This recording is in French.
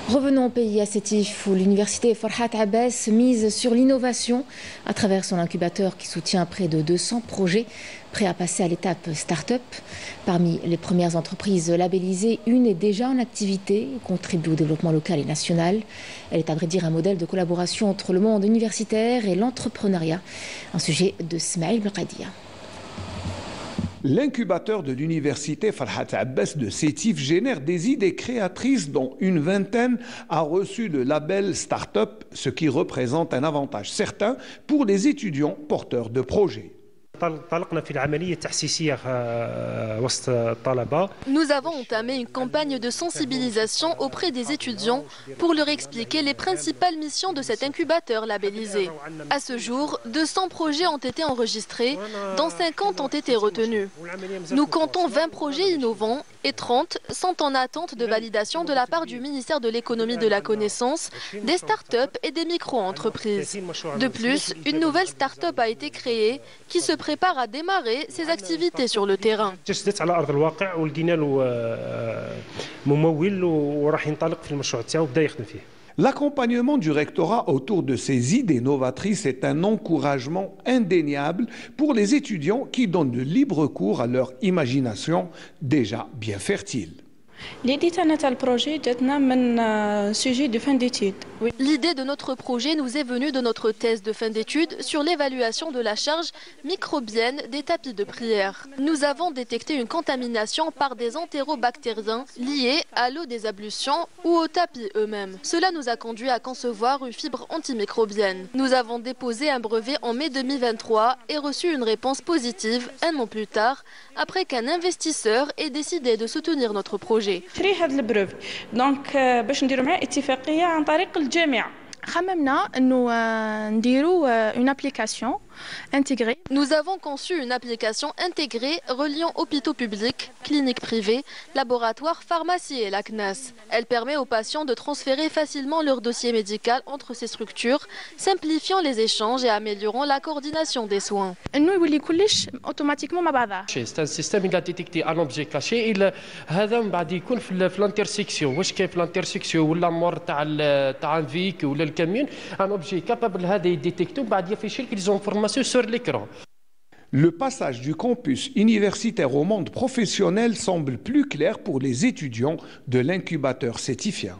Revenons au pays à Sétif où l'université Farhat Abbas mise sur l'innovation à travers son incubateur qui soutient près de 200 projets prêts à passer à l'étape start-up. Parmi les premières entreprises labellisées, une est déjà en activité et contribue au développement local et national. Elle est à vrai dire un modèle de collaboration entre le monde universitaire et l'entrepreneuriat. Un sujet de Smaïl Belkadia. L'incubateur de l'université Farhat Abbas de Sétif génère des idées créatrices dont une vingtaine a reçu le label Start-up, ce qui représente un avantage certain pour les étudiants porteurs de projets. Nous avons entamé une campagne de sensibilisation auprès des étudiants pour leur expliquer les principales missions de cet incubateur labellisé. À ce jour, 200 projets ont été enregistrés, dont 50 ont été retenus. Nous comptons 20 projets innovants et 30 sont en attente de validation de la part du ministère de l'économie de la connaissance, des start-up et des micro-entreprises. De plus, une nouvelle start-up a été créée qui se prépare à démarrer ses activités sur le terrain. L'accompagnement du rectorat autour de ces idées novatrices est un encouragement indéniable pour les étudiants qui donnent de libre cours à leur imagination déjà bien fertile. L'idée de notre projet nous est venue de notre thèse de fin d'études sur l'évaluation de la charge microbienne des tapis de prière. Nous avons détecté une contamination par des entérobactériens liés à l'eau des ablutions ou aux tapis eux-mêmes. Cela nous a conduit à concevoir une fibre antimicrobienne. Nous avons déposé un brevet en mai 2023 et reçu une réponse positive un an plus tard, après qu'un investisseur ait décidé de soutenir notre projet. دونك باش نديروا معاه اتفاقيه عن طريق الجامعه خممنا انه نديروا une application intégrée. Nous avons conçu une application intégrée reliant hôpitaux publics, cliniques privées, laboratoires, pharmacies et la CNAS. Elle permet aux patients de transférer facilement leur dossier médical entre ces structures, simplifiant les échanges et améliorant la coordination des soins. انه يولي كلش اوتوماتيكمون مع بعضها. C'est un système il a détecté un objet caché هذا من بعد يكون في الانترسيكسيون واش كاين في الانترسيكسيون ولا مور تاع الفيك ولا الكاميون ان اوبجي كابابل هذا يديتيكتو بعد يفيش لك les informations sur l'écran. Le passage du campus universitaire au monde professionnel semble plus clair pour les étudiants de l'incubateur sétifien.